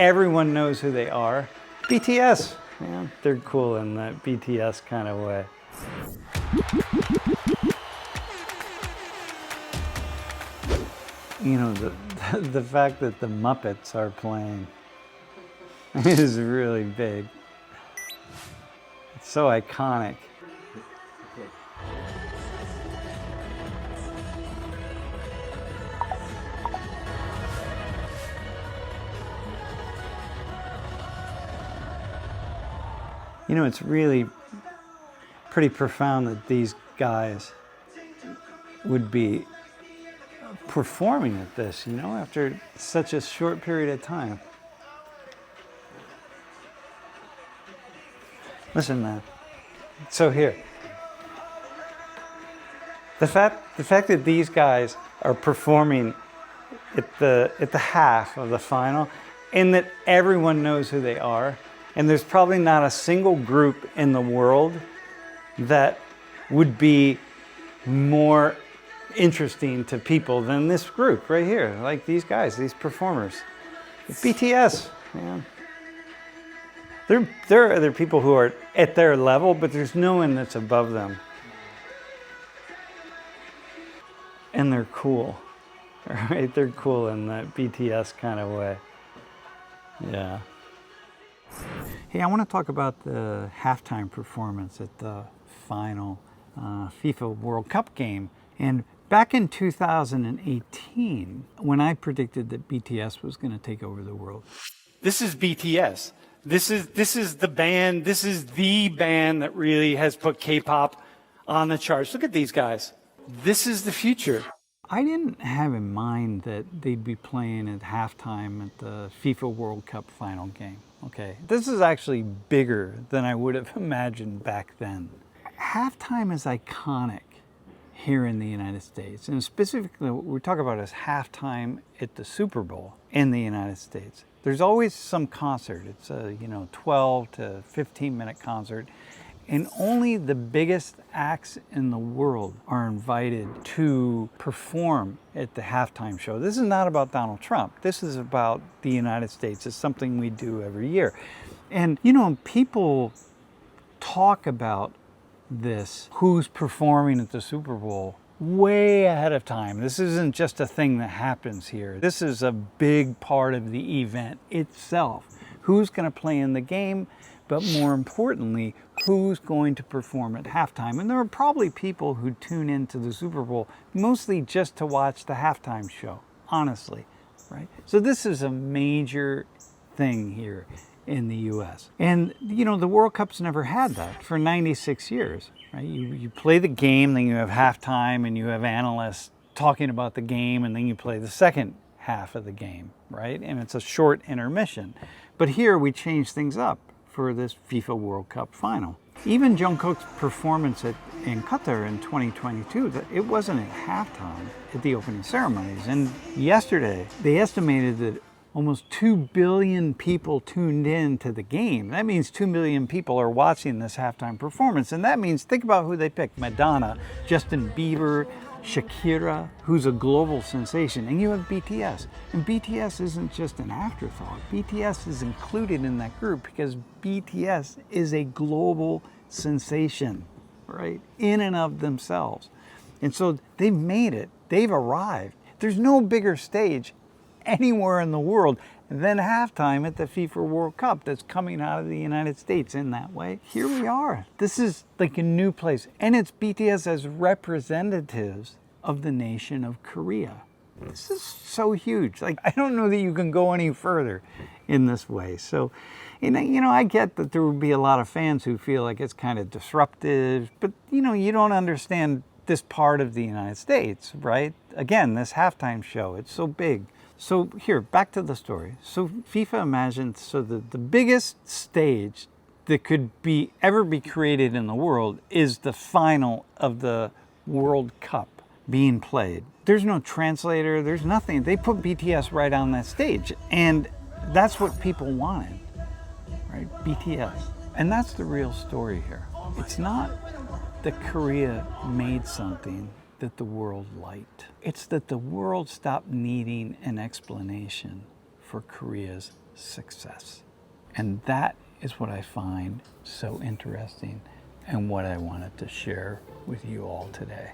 everyone knows who they are. BTS, man, they're cool in that BTS kind of way. You know, the fact that the Muppets are playing is really big. It's so iconic. You know, it's really pretty profound that these guys would be performing at this, you know, after such a short period of time. Listen, man. So here, the fact that these guys are performing at the half of the final, and that everyone knows who they are, and there's probably not a single group in the world that would be more interesting to people than this group right here, like these guys, these performers. BTS, man. There are other people who are at their level, but there's no one that's above them. And they're cool, right? They're cool in that BTS kind of way. Yeah. Hey, I want to talk about the halftime performance at the final FIFA World Cup game. And back in 2018, when I predicted that BTS was going to take over the world. This is BTS. This is the band. This is the band that really has put K-pop on the charts. Look at these guys. This is the future. I didn't have in mind that they'd be playing at halftime at the FIFA World Cup final game. Okay, this is actually bigger than I would have imagined back then. Halftime is iconic here in the United States, and specifically what we talk about is halftime at the Super Bowl in the United States. There's always some concert. It's a 12 to 15 minute concert, and only the biggest acts in the world are invited to perform at the halftime show. This is not about Donald Trump. This is about the United States. It's something we do every year. And people talk about this, who's performing at the Super Bowl, way ahead of time. This isn't just a thing that happens here. This is a big part of the event itself. Who's going to play in the game, but more importantly, who's going to perform at halftime. And there are probably people who tune into the Super Bowl mostly just to watch the halftime show, honestly, right? So this is a major thing here in the US. And the World Cup's never had that for 96 years, right? You play the game, then you have halftime, and you have analysts talking about the game, and then you play the second half of the game, right? And it's a short intermission. But here we change things up for this FIFA World Cup final. Even Jungkook's performance in Qatar in 2022, it wasn't at halftime at the opening ceremonies. And yesterday, they estimated that almost 2 billion people tuned in to the game. That means 2 million people are watching this halftime performance. And that means, think about who they picked. Madonna, Justin Bieber, Shakira, who's a global sensation. And you have BTS. And BTS isn't just an afterthought. BTS is included in that group because BTS is a global sensation, right? In and of themselves. And so they've made it. They've arrived. There's no bigger stage anywhere in the world than halftime at the FIFA World Cup that's coming out of the United States in that way. Here we are. This is like a new place. And it's BTS as representatives of the nation of Korea. This is so huge. Like, I don't know that you can go any further in this way. So, I get that there would be a lot of fans who feel like it's kind of disruptive, but you don't understand this part of the United States, right? Again, this halftime show, it's so big. So here, back to the story. So FIFA imagined the biggest stage that could ever be created in the world is the final of the World Cup being played. There's no translator, there's nothing. They put BTS right on that stage. And that's what people wanted, right? BTS. And that's the real story here. It's not that Korea made something that the world liked. It's that the world stopped needing an explanation for Korea's success. And that is what I find so interesting and what I wanted to share with you all today.